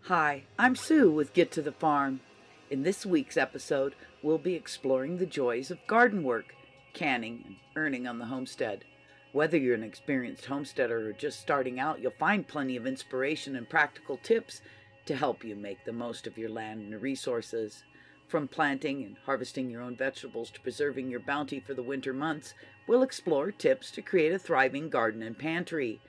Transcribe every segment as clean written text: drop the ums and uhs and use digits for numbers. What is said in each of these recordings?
Hi, I'm Sue with Get to the Farm. In this week's episode, we'll be exploring the joys of garden work, canning, and earning on the homestead. Whether you're an experienced homesteader or just starting out, you'll find plenty of inspiration and practical tips to help you make the most of your land and resources. From planting and harvesting your own vegetables to preserving your bounty for the winter months, we'll explore tips to create a thriving garden and pantry.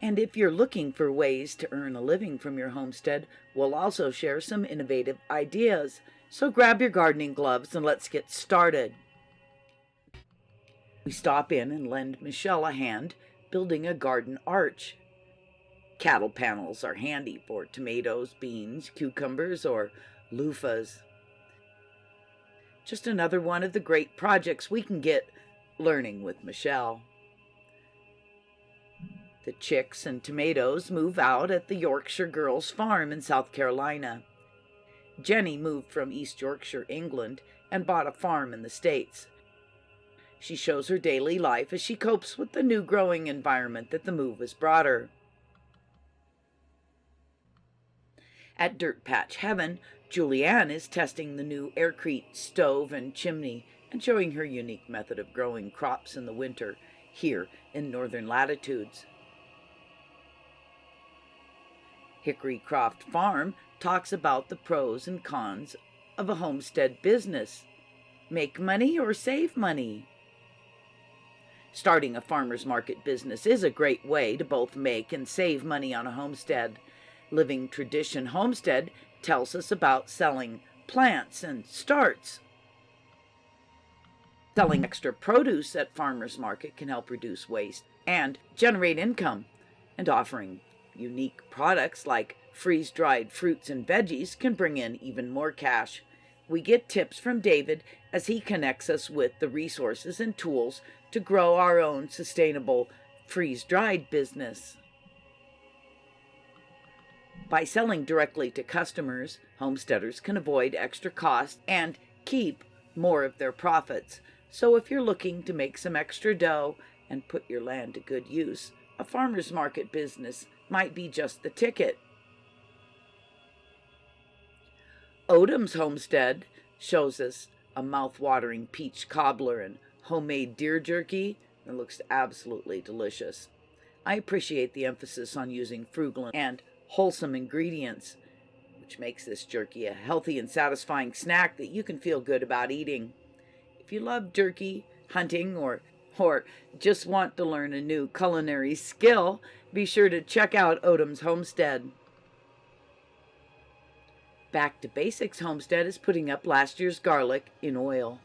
And if you're looking for ways to earn a living from your homestead, we'll also share some innovative ideas. So grab your gardening gloves and let's get started. We stop in and lend Michelle a hand building a garden arch. Cattle panels are handy for tomatoes, beans, cucumbers, or loofahs. Just another one of the great projects we can get learning with Michelle. The chicks and tomatoes move out at the Yorkshire Girls Farm in South Carolina. Jenny moved from East Yorkshire, England, and bought a farm in the States. She shows her daily life as she copes with the new growing environment that the move has brought her. At Dirt Patch Heaven, Julianne is testing the new aircrete stove and chimney and showing her unique method of growing crops in the winter here in northern latitudes. Hickory Croft Farm talks about the pros and cons of a homestead business. Make money or save money? Starting a farmer's market business is a great way to both make and save money on a homestead. Living Tradition Homestead tells us about selling plants and starts. Selling extra produce at farmer's market can help reduce waste and generate income, and offering unique products like freeze-dried fruits and veggies can bring in even more cash. We get tips from David as he connects us with the resources and tools to grow our own sustainable freeze-dried business. By selling directly to customers, homesteaders can avoid extra costs and keep more of their profits. So if you're looking to make some extra dough and put your land to good use, a farmer's market business might be just the ticket. Odom's Homestead shows us a mouth-watering peach cobbler and homemade deer jerky that looks absolutely delicious. I appreciate the emphasis on using frugal and wholesome ingredients, which makes this jerky a healthy and satisfying snack that you can feel good about eating. If you love jerky, hunting, or just want to learn a new culinary skill, be sure to check out Odom's Homestead. Back to Basics Homestead is putting up last year's garlic in oil.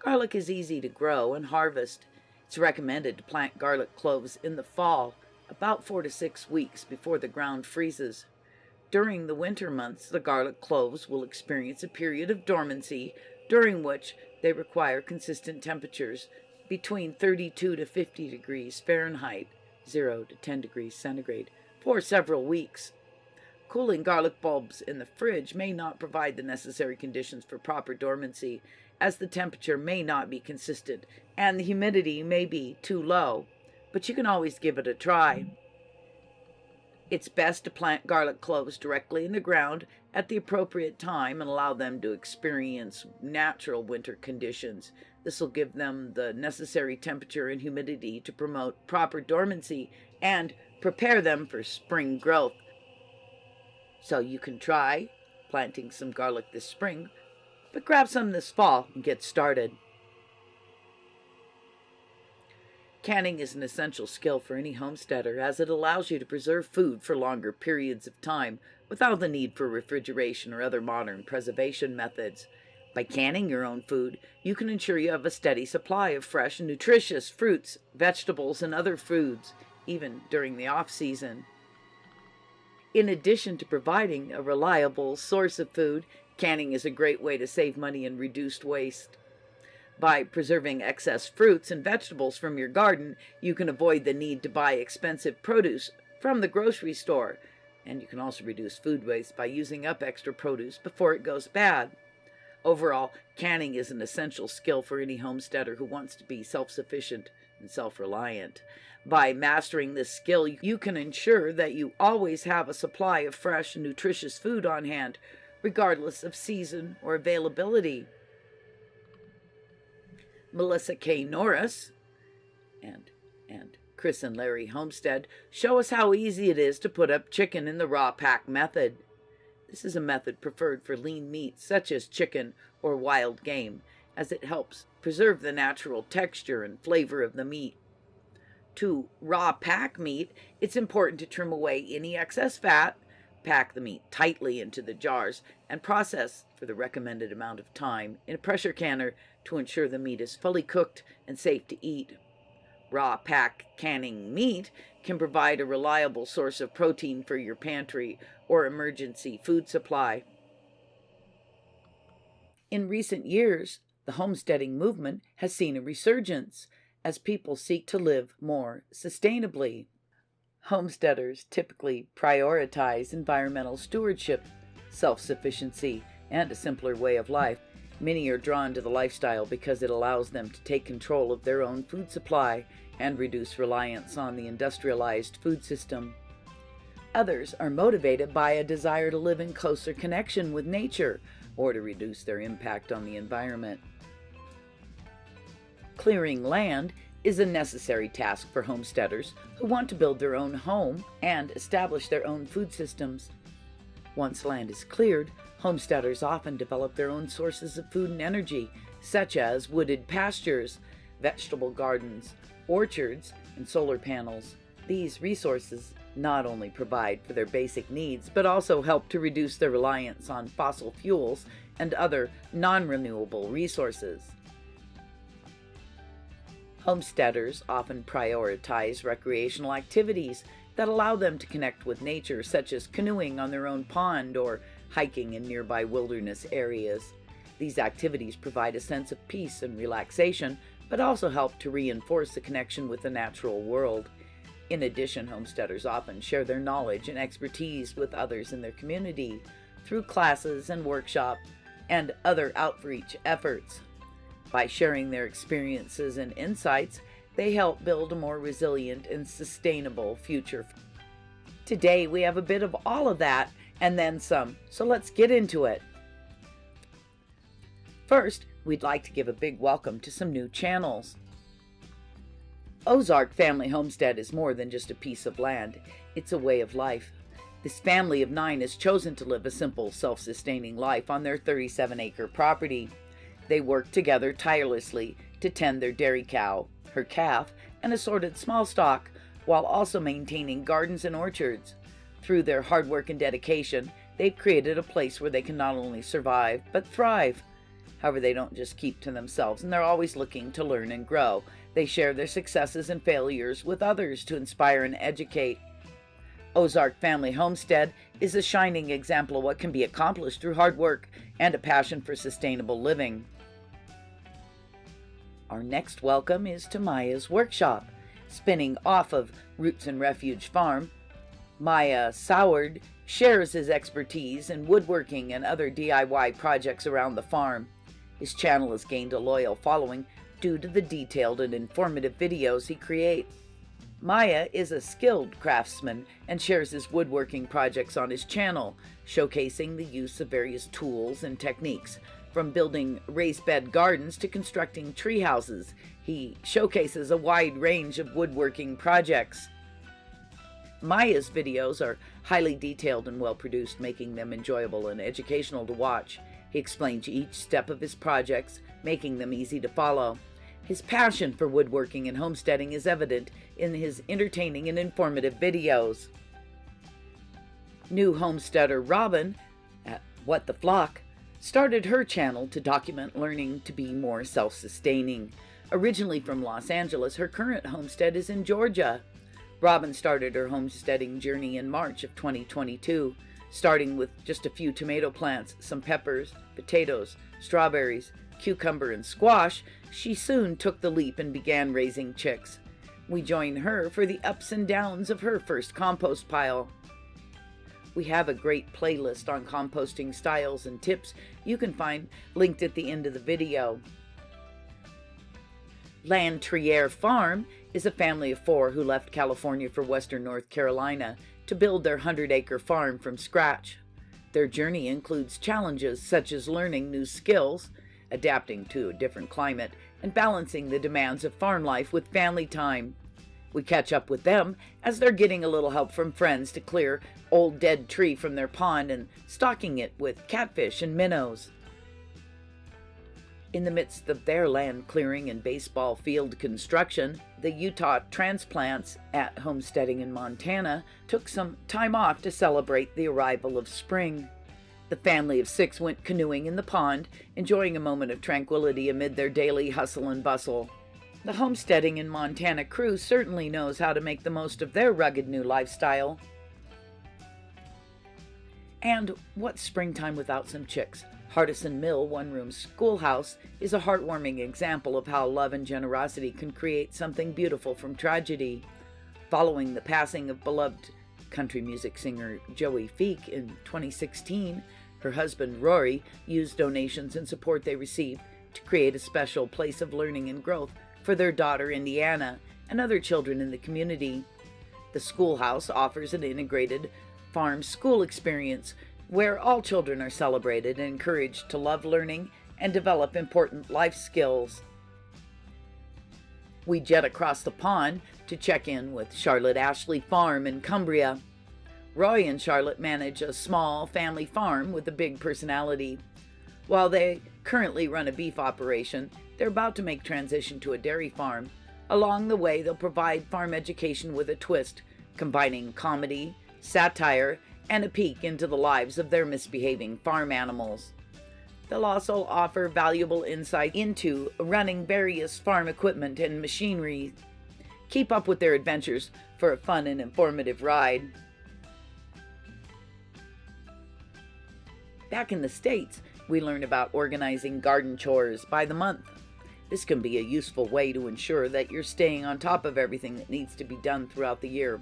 Garlic is easy to grow and harvest. It's recommended to plant garlic cloves in the fall, about 4 to 6 weeks before the ground freezes. During the winter months, the garlic cloves will experience a period of dormancy during which they require consistent temperatures between 32 to 50 degrees Fahrenheit, 0 to 10 degrees centigrade, for several weeks. Cooling garlic bulbs in the fridge may not provide the necessary conditions for proper dormancy, as the temperature may not be consistent and the humidity may be too low, but you can always give it a try. It's best to plant garlic cloves directly in the ground at the appropriate time and allow them to experience natural winter conditions. This will give them the necessary temperature and humidity to promote proper dormancy and prepare them for spring growth. So you can try planting some garlic this spring, but grab some this fall and get started. Canning is an essential skill for any homesteader, as it allows you to preserve food for longer periods of time without the need for refrigeration or other modern preservation methods. By canning your own food, you can ensure you have a steady supply of fresh and nutritious fruits, vegetables, and other foods, even during the off-season. In addition to providing a reliable source of food, canning is a great way to save money and reduce waste. By preserving excess fruits and vegetables from your garden, you can avoid the need to buy expensive produce from the grocery store, and you can also reduce food waste by using up extra produce before it goes bad. Overall, canning is an essential skill for any homesteader who wants to be self-sufficient and self-reliant. By mastering this skill, you can ensure that you always have a supply of fresh and nutritious food on hand, regardless of season or availability. Melissa K. Norris and Chris and Larry Homestead show us how easy it is to put up chicken in the raw pack method. This is a method preferred for lean meats such as chicken or wild game, as it helps preserve the natural texture and flavor of the meat. To raw pack meat, it's important to trim away any excess fat, pack the meat tightly into the jars, and process for the recommended amount of time in a pressure canner to ensure the meat is fully cooked and safe to eat. Raw pack canning meat can provide a reliable source of protein for your pantry or emergency food supply. In recent years, the homesteading movement has seen a resurgence as people seek to live more sustainably. Homesteaders typically prioritize environmental stewardship, self-sufficiency, and a simpler way of life. Many are drawn to the lifestyle because it allows them to take control of their own food supply and reduce reliance on the industrialized food system. Others are motivated by a desire to live in closer connection with nature or to reduce their impact on the environment. Clearing land is a necessary task for homesteaders who want to build their own home and establish their own food systems. Once land is cleared, homesteaders often develop their own sources of food and energy, such as wooded pastures, vegetable gardens, orchards, and solar panels. These resources not only provide for their basic needs, but also help to reduce their reliance on fossil fuels and other non-renewable resources. Homesteaders often prioritize recreational activities that allow them to connect with nature, such as canoeing on their own pond or hiking in nearby wilderness areas. These activities provide a sense of peace and relaxation, but also help to reinforce the connection with the natural world. In addition, homesteaders often share their knowledge and expertise with others in their community through classes and workshops and other outreach efforts. By sharing their experiences and insights, they help build a more resilient and sustainable future. Today, we have a bit of all of that and then some, so let's get into it. First, we'd like to give a big welcome to some new channels. Ozark Family Homestead is more than just a piece of land. It's a way of life. This family of 9 has chosen to live a simple, self-sustaining life on their 37-acre property. They work together tirelessly to tend their dairy cow, her calf, and assorted small stock, while also maintaining gardens and orchards. Through their hard work and dedication, they've created a place where they can not only survive, but thrive. However, they don't just keep to themselves, and they're always looking to learn and grow. They share their successes and failures with others to inspire and educate. Ozark Family Homestead is a shining example of what can be accomplished through hard work and a passion for sustainable living. Our next welcome is to Maya's Workshop. Spinning off of Roots and Refuge Farm, Maya Soward shares his expertise in woodworking and other DIY projects around the farm. His channel has gained a loyal following due to the detailed and informative videos he creates. Maya is a skilled craftsman and shares his woodworking projects on his channel, showcasing the use of various tools and techniques. From building raised bed gardens to constructing tree houses, he showcases a wide range of woodworking projects. Maya's videos are highly detailed and well produced, making them enjoyable and educational to watch. He explains each step of his projects, making them easy to follow. His passion for woodworking and homesteading is evident in his entertaining and informative videos. New homesteader Robin, at What the Flock, started her channel to document learning to be more self-sustaining. Originally from Los Angeles, her current homestead is in Georgia. Robin started her homesteading journey in March of 2022, starting with just a few tomato plants, some peppers, potatoes, strawberries, cucumber, and squash. She soon took the leap and began raising chicks. We join her for the ups and downs of her first compost pile. We have a great playlist on composting styles and tips you can find linked at the end of the video. Landtrier Farm is a family of four who left California for western North Carolina to build their 100-acre farm from scratch. Their journey includes challenges such as learning new skills, adapting to a different climate, and balancing the demands of farm life with family time. We catch up with them as they're getting a little help from friends to clear old dead tree from their pond and stocking it with catfish and minnows. In the midst of their land clearing and baseball field construction, the Utah transplants at Homesteading in Montana took some time off to celebrate the arrival of spring. The family of six went canoeing in the pond, enjoying a moment of tranquility amid their daily hustle and bustle. The Homesteading in Montana crew certainly knows how to make the most of their rugged new lifestyle. And what's springtime without some chicks? Hardison Mill one-room schoolhouse is a heartwarming example of how love and generosity can create something beautiful from tragedy. Following the passing of beloved country music singer Joey Feek in 2016, her husband Rory used donations and support they received to create a special place of learning and growth for their daughter Indiana and other children in the community. The schoolhouse offers an integrated farm school experience where all children are celebrated and encouraged to love learning and develop important life skills. We jet across the pond to check in with Charlotte Ashley Farm in Cumbria. Roy and Charlotte manage a small family farm with a big personality. While they currently run a beef operation, they're about to make transition to a dairy farm. Along the way, they'll provide farm education with a twist, combining comedy, satire, and a peek into the lives of their misbehaving farm animals. They'll also offer valuable insight into running various farm equipment and machinery. Keep up with their adventures for a fun and informative ride. Back in the States, we learn about organizing garden chores by the month. This can be a useful way to ensure that you're staying on top of everything that needs to be done throughout the year.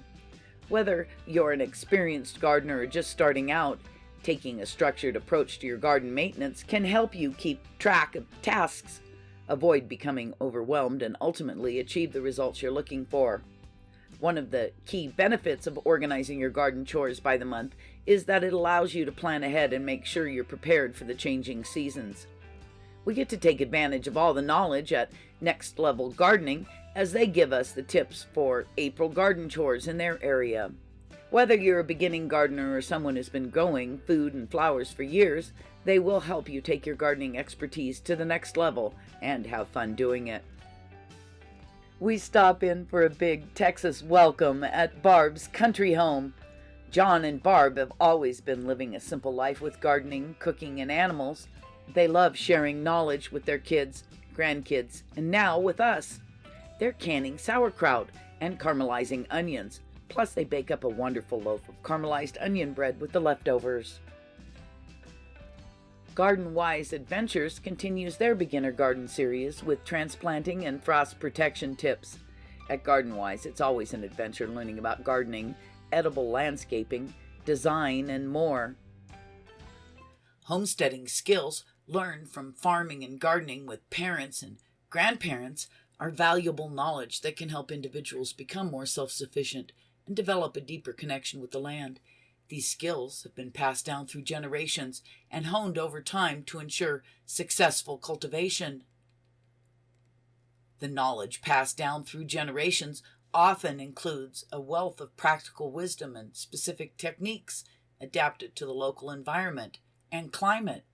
Whether you're an experienced gardener or just starting out, taking a structured approach to your garden maintenance can help you keep track of tasks, avoid becoming overwhelmed, and ultimately achieve the results you're looking for. One of the key benefits of organizing your garden chores by the month is that it allows you to plan ahead and make sure you're prepared for the changing seasons. We get to take advantage of all the knowledge at Next Level Gardening as they give us the tips for April garden chores in their area. Whether you're a beginning gardener or someone who's been growing food and flowers for years, they will help you take your gardening expertise to the next level and have fun doing it. We stop in for a big Texas welcome at Barb's country home. John and Barb have always been living a simple life with gardening, cooking, and animals. They love sharing knowledge with their kids, grandkids, and now with us. They're canning sauerkraut and caramelizing onions. Plus, they bake up a wonderful loaf of caramelized onion bread with the leftovers. Garden Wise Adventures continues their beginner garden series with transplanting and frost protection tips. At Garden Wise, it's always an adventure learning about gardening, edible landscaping, design, and more. Homesteading skills learned from farming and gardening with parents and grandparents are valuable knowledge that can help individuals become more self-sufficient and develop a deeper connection with the land. These skills have been passed down through generations and honed over time to ensure successful cultivation. The knowledge passed down through generations often includes a wealth of practical wisdom and specific techniques adapted to the local environment and climate.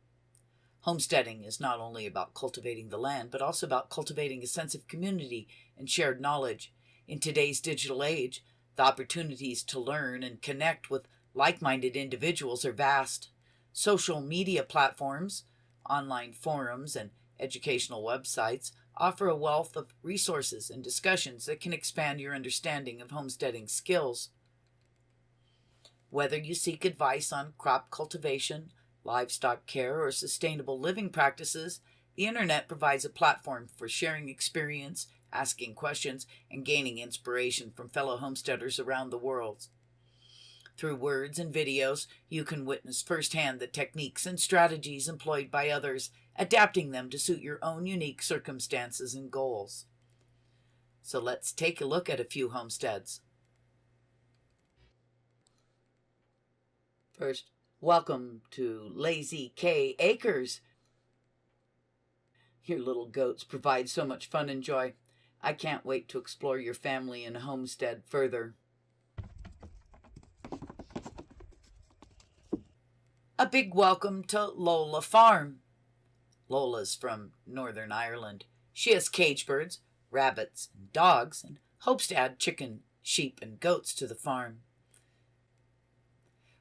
Homesteading is not only about cultivating the land, but also about cultivating a sense of community and shared knowledge. In today's digital age, the opportunities to learn and connect with like-minded individuals are vast. Social media platforms, online forums, and educational websites offer a wealth of resources and discussions that can expand your understanding of homesteading skills. Whether you seek advice on crop cultivation, livestock care, or sustainable living practices, the internet provides a platform for sharing experience, asking questions, and gaining inspiration from fellow homesteaders around the world. Through words and videos, you can witness firsthand the techniques and strategies employed by others, adapting them to suit your own unique circumstances and goals. So let's take a look at a few homesteads. First, welcome to Lazy K Acres. Your little goats provide so much fun and joy. I can't wait to explore your family and homestead further. A big welcome to Lola Farm. Lola's from Northern Ireland. She has cage birds, rabbits, and dogs, and hopes to add chicken, sheep, and goats to the farm.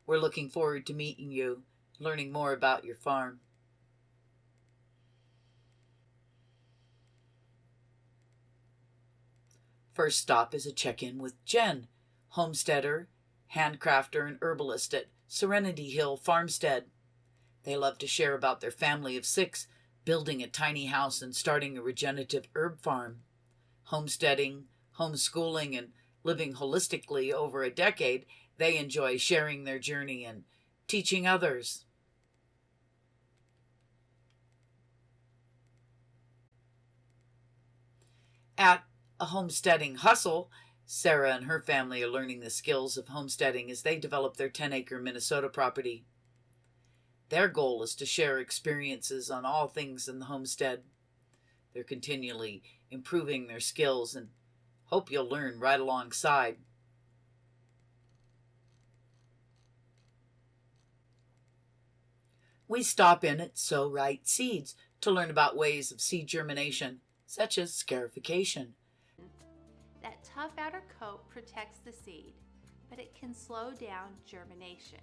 We're looking forward to meeting you, learning more about your farm. First stop is a check-in with Jen, homesteader, handcrafter, and herbalist at Serenity Hill Farmstead. They love to share about their family of 6, building a tiny house and starting a regenerative herb farm. Homesteading, homeschooling, and living holistically over a decade, they enjoy sharing their journey and teaching others. At a homesteading hustle, Sarah and her family are learning the skills of homesteading as they develop their 10-acre Minnesota property. Their goal is to share experiences on all things in the homestead. They're continually improving their skills and hope you'll learn right alongside. We stop in at Sow Right Seeds to learn about ways of seed germination, such as scarification. That tough outer coat protects the seed, but it can slow down germination.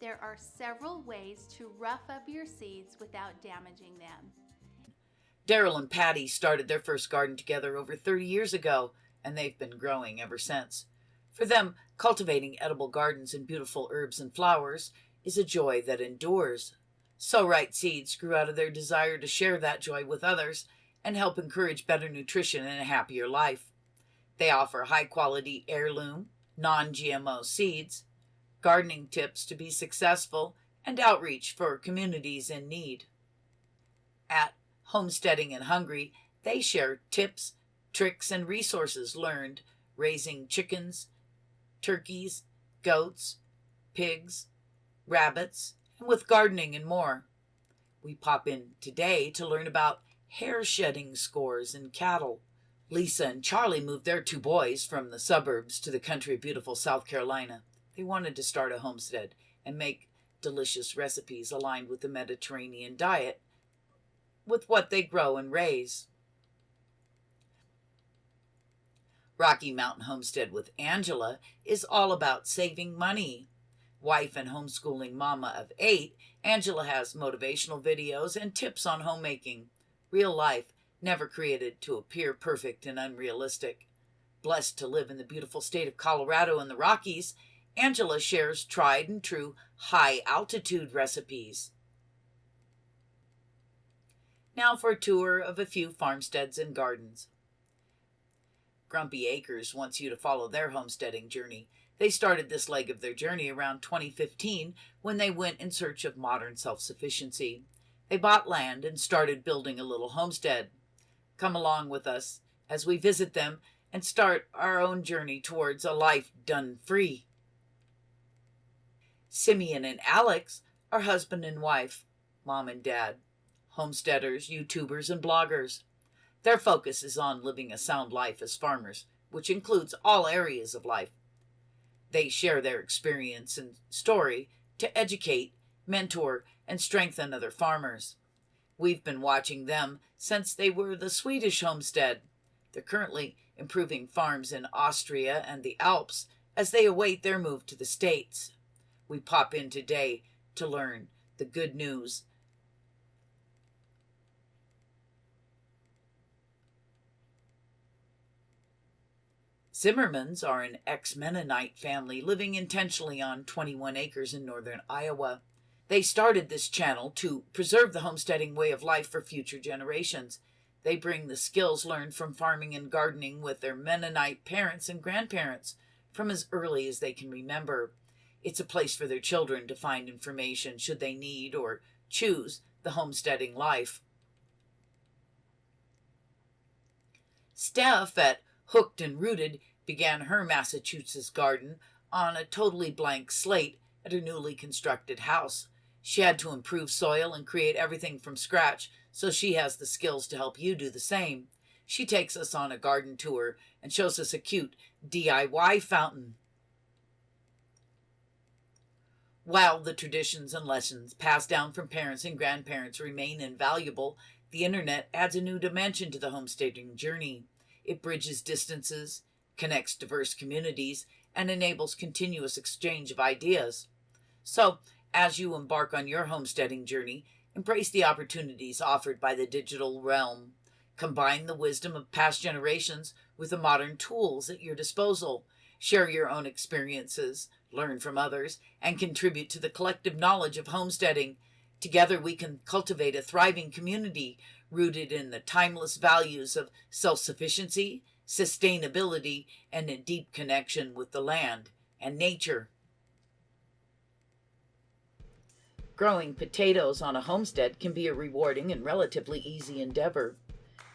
There are several ways to rough up your seeds without damaging them. Daryl and Patty started their first garden together over 30 years ago, and they've been growing ever since. For them, cultivating edible gardens and beautiful herbs and flowers is a joy that endures. Sow Right Seeds grew out of their desire to share that joy with others and help encourage better nutrition and a happier life. They offer high-quality heirloom, non-GMO seeds, gardening tips to be successful, and outreach for communities in need. At Homesteading and Hungry, they share tips, tricks, and resources learned raising chickens, turkeys, goats, pigs, rabbits, and with gardening and more. We pop in today to learn about hair shedding scores in cattle. Lisa and Charlie moved their 2 boys from the suburbs to the country of beautiful South Carolina. They wanted to start a homestead and make delicious recipes aligned with the Mediterranean diet with what they grow and raise. Rocky Mountain Homestead with Angela is all about saving money. Wife and homeschooling mama of 8, Angela has motivational videos and tips on homemaking. Real life, never created to appear perfect and unrealistic. Blessed to live in the beautiful state of Colorado and the Rockies, Angela shares tried and true high-altitude recipes. Now for a tour of a few farmsteads and gardens. Grumpy Acres wants you to follow their homesteading journey. They started this leg of their journey around 2015 when they went in search of modern self-sufficiency. They bought land and started building a little homestead. Come along with us as we visit them and start our own journey towards a life done free. Simeon and Alex are husband and wife, mom and dad, homesteaders, YouTubers, and bloggers. Their focus is on living a sound life as farmers, which includes all areas of life. They share their experience and story to educate, mentor, and strengthen other farmers. We've been watching them since they were the Swedish homestead. They're currently improving farms in Austria and the Alps as they await their move to the States. We pop in today to learn the good news. Zimmermans are an ex-Mennonite family living intentionally on 21 acres in northern Iowa. They started this channel to preserve the homesteading way of life for future generations. They bring the skills learned from farming and gardening with their Mennonite parents and grandparents from as early as they can remember. It's a place for their children to find information should they need or choose the homesteading life. Steph at Hooked and Rooted began her Massachusetts garden on a totally blank slate at her newly constructed house. She had to improve soil and create everything from scratch, so she has the skills to help you do the same. She takes us on a garden tour and shows us a cute DIY fountain. While the traditions and lessons passed down from parents and grandparents remain invaluable, the internet adds a new dimension to the homesteading journey. It bridges distances, connects diverse communities, and enables continuous exchange of ideas. So, as you embark on your homesteading journey, embrace the opportunities offered by the digital realm. Combine the wisdom of past generations with the modern tools at your disposal. Share your own experiences, learn from others, and contribute to the collective knowledge of homesteading. Together we can cultivate a thriving community rooted in the timeless values of self-sufficiency, sustainability, and a deep connection with the land and nature. Growing potatoes on a homestead can be a rewarding and relatively easy endeavor.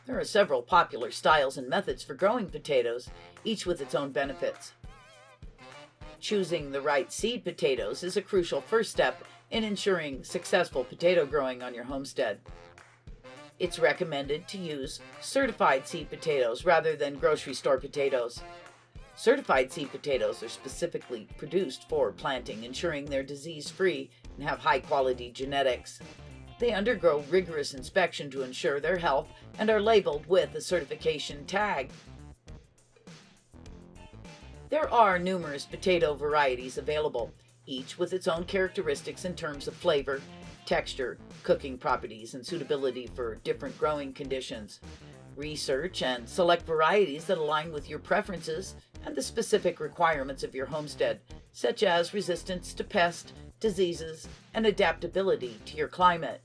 There are several popular styles and methods for growing potatoes, each with its own benefits. Choosing the right seed potatoes is a crucial first step in ensuring successful potato growing on your homestead. It's recommended to use certified seed potatoes rather than grocery store potatoes. Certified seed potatoes are specifically produced for planting, ensuring they're disease-free and have high-quality genetics. They undergo rigorous inspection to ensure their health and are labeled with a certification tag. There are numerous potato varieties available, each with its own characteristics in terms of flavor, texture, cooking properties, and suitability for different growing conditions. Research and select varieties that align with your preferences and the specific requirements of your homestead, such as resistance to pests, diseases, and adaptability to your climate.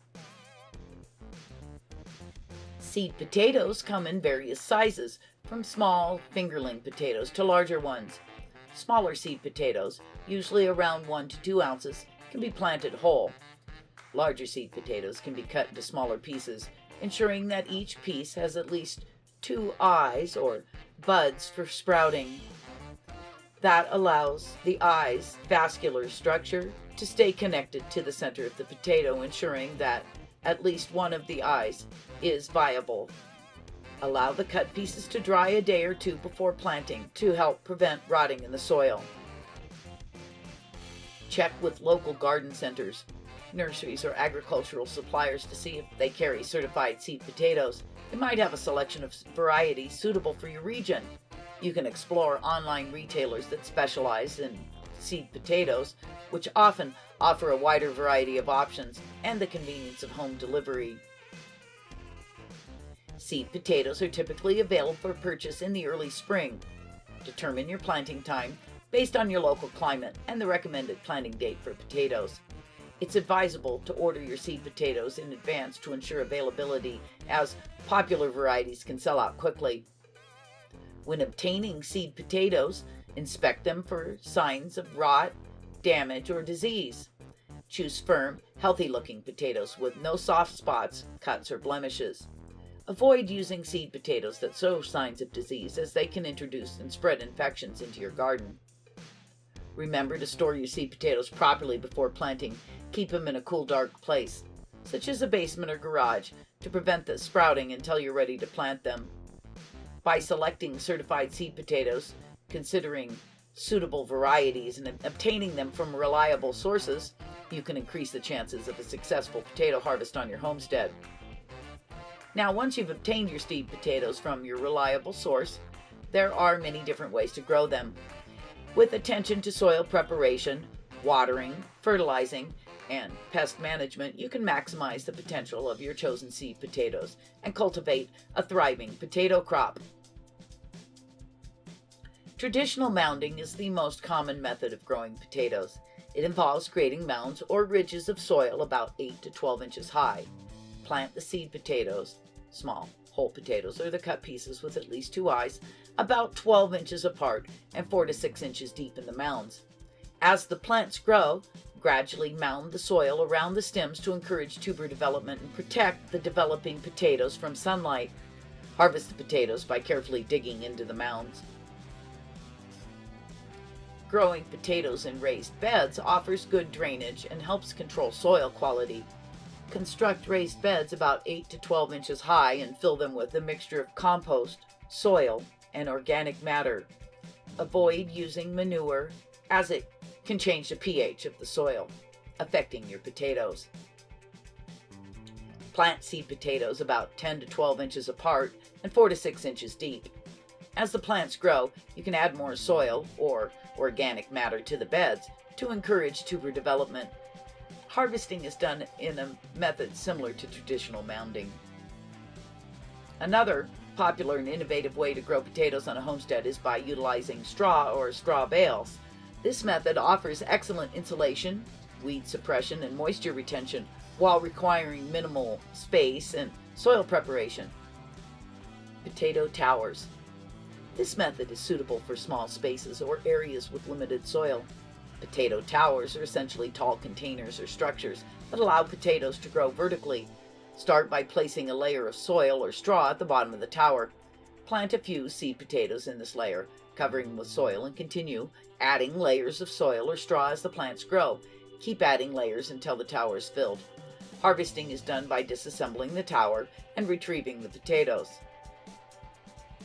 Seed potatoes come in various sizes, from small fingerling potatoes to larger ones. Smaller seed potatoes, usually around 1 to 2 ounces, can be planted whole. Larger seed potatoes can be cut into smaller pieces, ensuring that each piece has at least 2 eyes or buds for sprouting. That allows the eye's vascular structure to stay connected to the center of the potato, ensuring that at least one of the eyes is viable. Allow the cut pieces to dry a day or two before planting to help prevent rotting in the soil. Check with local garden centers, nurseries, or agricultural suppliers to see if they carry certified seed potatoes. They might have a selection of varieties suitable for your region. You can explore online retailers that specialize in seed potatoes, which often offer a wider variety of options and the convenience of home delivery. Seed potatoes are typically available for purchase in the early spring. Determine your planting time based on your local climate and the recommended planting date for potatoes. It's advisable to order your seed potatoes in advance to ensure availability, as popular varieties can sell out quickly. When obtaining seed potatoes, inspect them for signs of rot, damage, or disease. Choose firm, healthy-looking potatoes with no soft spots, cuts, or blemishes. Avoid using seed potatoes that show signs of disease, as they can introduce and spread infections into your garden. Remember to store your seed potatoes properly before planting. Keep them in a cool, dark place, such as a basement or garage, to prevent the sprouting until you're ready to plant them. By selecting certified seed potatoes, considering suitable varieties, and obtaining them from reliable sources, you can increase the chances of a successful potato harvest on your homestead. Now, once you've obtained your seed potatoes from your reliable source, there are many different ways to grow them. With attention to soil preparation, watering, fertilizing, and pest management, you can maximize the potential of your chosen seed potatoes and cultivate a thriving potato crop. Traditional mounding is the most common method of growing potatoes. It involves creating mounds or ridges of soil about 8 to 12 inches high. Plant the seed potatoes, small whole potatoes, or the cut pieces with at least 2 eyes, about 12 inches apart and 4 to 6 inches deep in the mounds. As the plants grow, gradually mound the soil around the stems to encourage tuber development and protect the developing potatoes from sunlight. Harvest the potatoes by carefully digging into the mounds. Growing potatoes in raised beds offers good drainage and helps control soil quality. Construct raised beds about 8 to 12 inches high and fill them with a mixture of compost, soil, and organic matter. Avoid using manure, as it can change the pH of the soil, affecting your potatoes. Plant seed potatoes about 10 to 12 inches apart and 4 to 6 inches deep. As the plants grow, you can add more soil or organic matter to the beds to encourage tuber development. Harvesting is done in a method similar to traditional mounding. Another popular and innovative way to grow potatoes on a homestead is by utilizing straw or straw bales. This method offers excellent insulation, weed suppression, and moisture retention while requiring minimal space and soil preparation. Potato towers. This method is suitable for small spaces or areas with limited soil. Potato towers are essentially tall containers or structures that allow potatoes to grow vertically. Start by placing a layer of soil or straw at the bottom of the tower. Plant a few seed potatoes in this layer, covering them with soil, and continue adding layers of soil or straw as the plants grow. Keep adding layers until the tower is filled. Harvesting is done by disassembling the tower and retrieving the potatoes.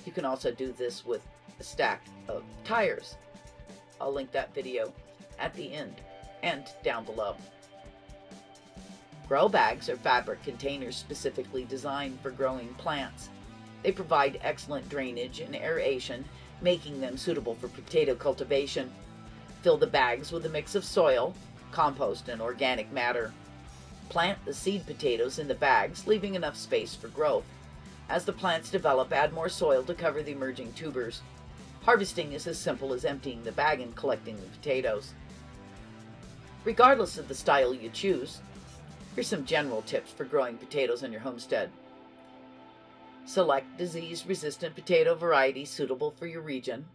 You can also do this with a stack of tires. I'll link that video at the end and down below. Grow bags are fabric containers specifically designed for growing plants. They provide excellent drainage and aeration, making them suitable for potato cultivation. Fill the bags with a mix of soil, compost, and organic matter. Plant the seed potatoes in the bags, leaving enough space for growth. As the plants develop, add more soil to cover the emerging tubers. Harvesting is as simple as emptying the bag and collecting the potatoes. Regardless of the style you choose, here's some general tips for growing potatoes on your homestead. Select disease-resistant potato varieties suitable for your region.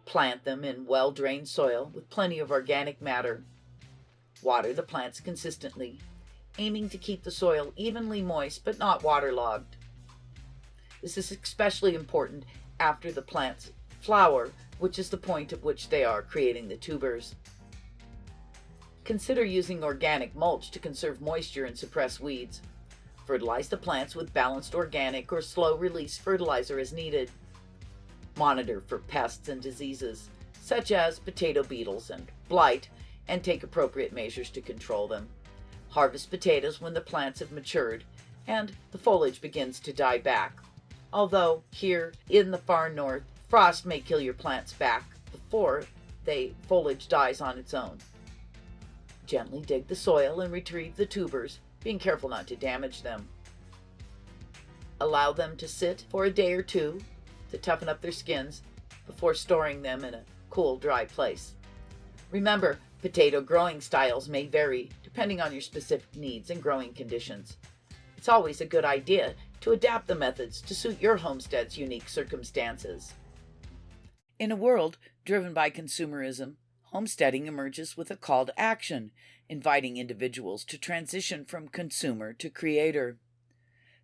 Plant them in well-drained soil with plenty of organic matter. Water the plants consistently, aiming to keep the soil evenly moist but not waterlogged. This is especially important after the plants flower, which is the point at which they are creating the tubers. Consider using organic mulch to conserve moisture and suppress weeds. Fertilize the plants with balanced organic or slow-release fertilizer as needed. Monitor for pests and diseases, such as potato beetles and blight, and take appropriate measures to control them. Harvest potatoes when the plants have matured and the foliage begins to die back. Although here in the far north, frost may kill your plants back before the foliage dies on its own. Gently dig the soil and retrieve the tubers, being careful not to damage them. Allow them to sit for a day or two to toughen up their skins before storing them in a cool, dry place. Remember, potato growing styles may vary depending on your specific needs and growing conditions. It's always a good idea to adapt the methods to suit your homestead's unique circumstances. In a world driven by consumerism, homesteading emerges with a call to action, inviting individuals to transition from consumer to creator.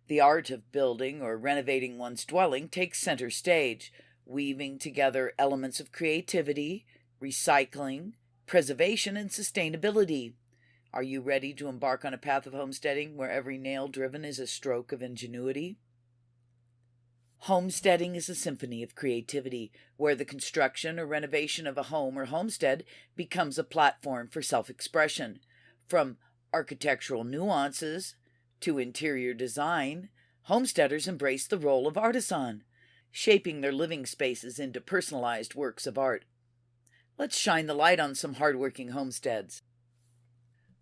The art of building or renovating one's dwelling takes center stage, weaving together elements of creativity, recycling, preservation, and sustainability. Are you ready to embark on a path of homesteading where every nail driven is a stroke of ingenuity? Homesteading is a symphony of creativity, where the construction or renovation of a home or homestead becomes a platform for self-expression. From architectural nuances to interior design, homesteaders embrace the role of artisan, shaping their living spaces into personalized works of art. Let's shine the light on some hardworking homesteads.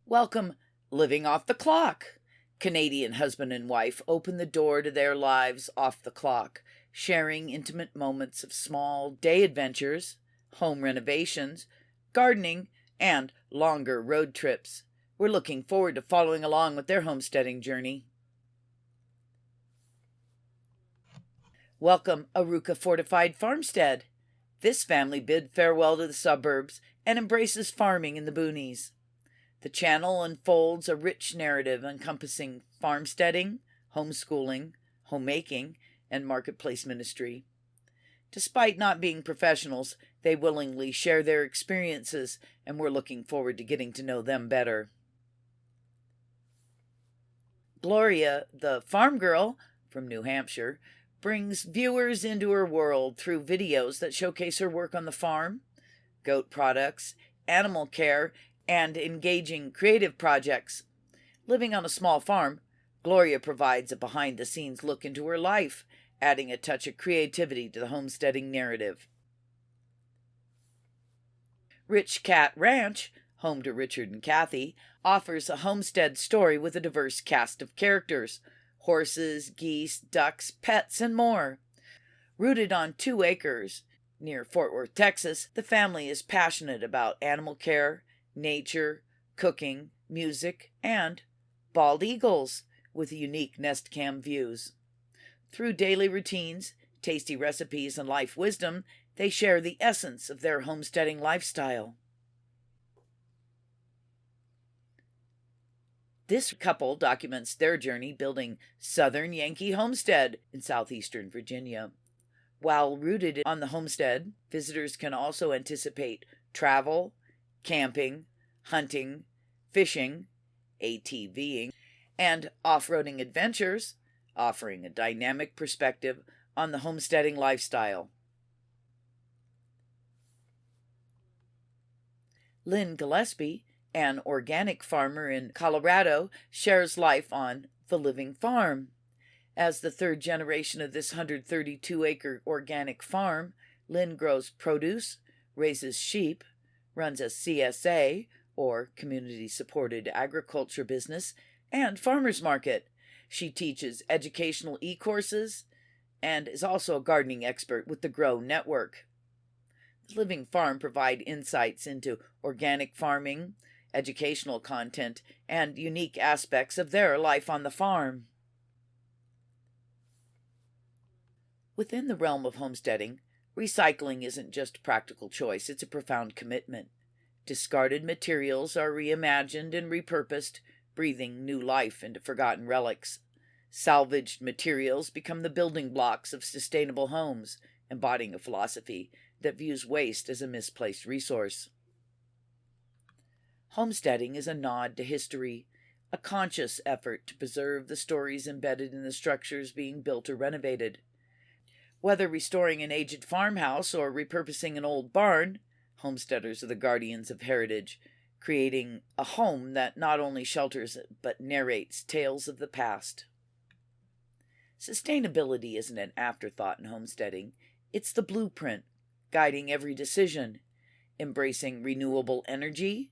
Welcome, Living Off the Clock. Canadian husband and wife open the door to their lives off the clock, sharing intimate moments of small day adventures, home renovations, gardening, and longer road trips. We're looking forward to following along with their homesteading journey. Welcome, Aruka Fortified Farmstead. This family bid farewell to the suburbs and embraces farming in the boonies. The channel unfolds a rich narrative encompassing farmsteading, homeschooling, homemaking, and marketplace ministry. Despite not being professionals, they willingly share their experiences, and we're looking forward to getting to know them better. Gloria, the farm girl from New Hampshire, brings viewers into her world through videos that showcase her work on the farm, goat products, animal care, and engaging creative projects. Living on a small farm, Gloria provides a behind-the-scenes look into her life, adding a touch of creativity to the homesteading narrative. Rich Cat Ranch, home to Richard and Kathy, offers a homestead story with a diverse cast of characters: horses, geese, ducks, pets, and more. Rooted on 2 acres near Fort Worth, Texas, the family is passionate about animal care, nature, cooking, music, and bald eagles with unique nest cam views. Through daily routines, tasty recipes, and life wisdom, they share the essence of their homesteading lifestyle. This couple documents their journey building Southern Yankee Homestead in southeastern Virginia. While rooted on the homestead, visitors can also anticipate travel, camping, hunting, fishing, ATVing, and off-roading adventures, offering a dynamic perspective on the homesteading lifestyle. Lynn Gillespie, an organic farmer in Colorado, shares life on the living farm. As the 3rd generation of this 132-acre organic farm, Lynn grows produce, raises sheep, runs a CSA, or community-supported agriculture business, and farmers market. She teaches educational e-courses and is also a gardening expert with the Grow Network. The Living Farm provide insights into organic farming, educational content, and unique aspects of their life on the farm. Within the realm of homesteading, recycling isn't just a practical choice, it's a profound commitment. Discarded materials are reimagined and repurposed, breathing new life into forgotten relics. Salvaged materials become the building blocks of sustainable homes, embodying a philosophy that views waste as a misplaced resource. Homesteading is a nod to history, a conscious effort to preserve the stories embedded in the structures being built or renovated. Whether restoring an aged farmhouse or repurposing an old barn, homesteaders are the guardians of heritage, creating a home that not only shelters but narrates tales of the past. Sustainability isn't an afterthought in homesteading. It's the blueprint, guiding every decision. Embracing renewable energy,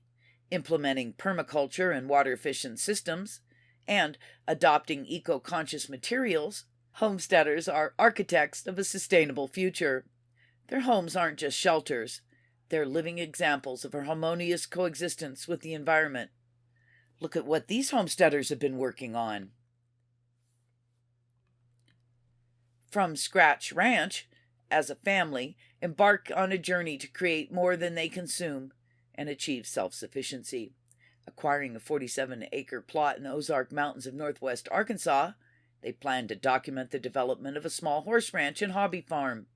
implementing permaculture and water-efficient systems, and adopting eco-conscious materials, homesteaders are architects of a sustainable future. Their homes aren't just shelters. They're living examples of a harmonious coexistence with the environment. Look at what these homesteaders have been working on. From Scratch Ranch, as a family, embark on a journey to create more than they consume and achieve self-sufficiency. Acquiring a 47-acre plot in the Ozark Mountains of northwest Arkansas, they plan to document the development of a small horse ranch and hobby farm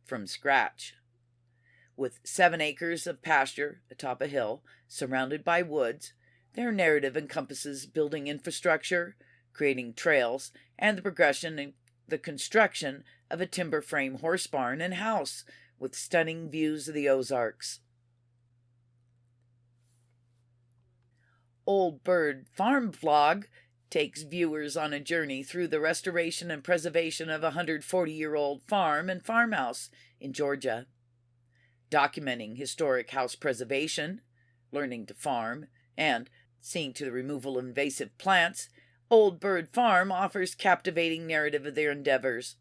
from scratch. With 7 acres of pasture atop a hill, surrounded by woods, their narrative encompasses building infrastructure, creating trails, and the progression and the construction of a timber frame horse barn and house with stunning views of the Ozarks. Old Bird Farm Vlog takes viewers on a journey through the restoration and preservation of a 140-year-old farm and farmhouse in Georgia. Documenting historic house preservation, learning to farm, and seeing to the removal of invasive plants, Old Bird Farm offers captivating narrative of their endeavors.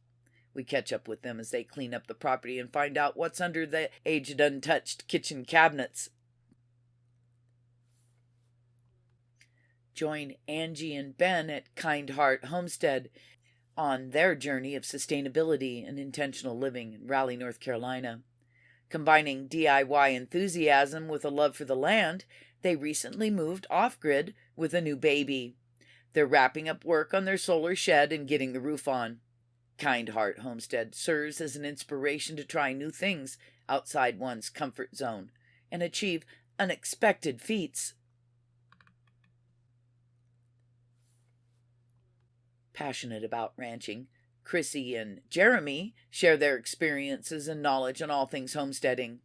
We catch up with them as they clean up the property and find out what's under the aged untouched kitchen cabinets. Join Angie and Ben at Kind Heart Homestead on their journey of sustainability and intentional living in Raleigh, North Carolina. Combining DIY enthusiasm with a love for the land, they recently moved off-grid with a new baby. They're wrapping up work on their solar shed and getting the roof on. Kind Heart Homestead serves as an inspiration to try new things outside one's comfort zone and achieve unexpected feats. Passionate about ranching, Chrissy and Jeremy share their experiences and knowledge on all things homesteading.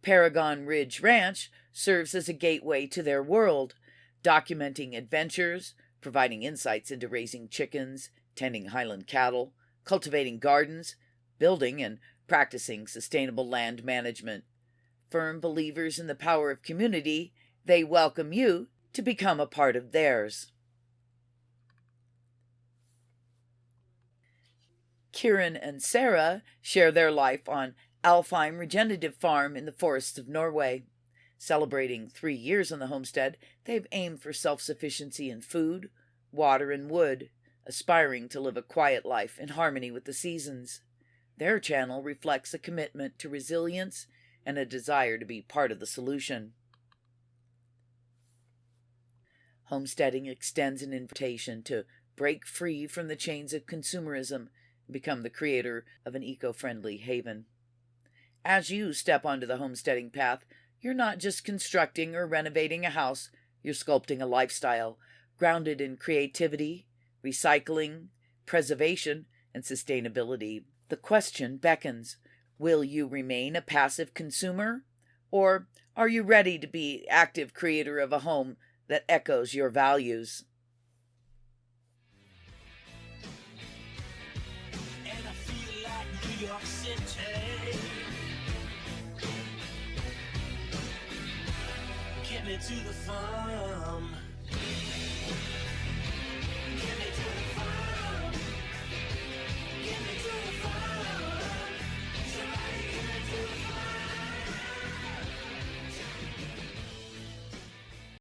Paragon Ridge Ranch serves as a gateway to their world, documenting adventures, providing insights into raising chickens, tending highland cattle, cultivating gardens, building and practicing sustainable land management. Firm believers in the power of community, they welcome you to become a part of theirs. Kieran and Sarah share their life on Alfheim Regenerative Farm in the forests of Norway. Celebrating 3 years on the homestead, they've aimed for self-sufficiency in food, water, and wood, aspiring to live a quiet life in harmony with the seasons. Their channel reflects a commitment to resilience and a desire to be part of the solution. Homesteading extends an invitation to break free from the chains of consumerism and become the creator of an eco-friendly haven. As you step onto the homesteading path, you're not just constructing or renovating a house, you're sculpting a lifestyle grounded in creativity, recycling, preservation, and sustainability. The question beckons: will you remain a passive consumer, or are you ready to be active creator of a home that echoes your values? And I feel like New York City. Get me to the fun.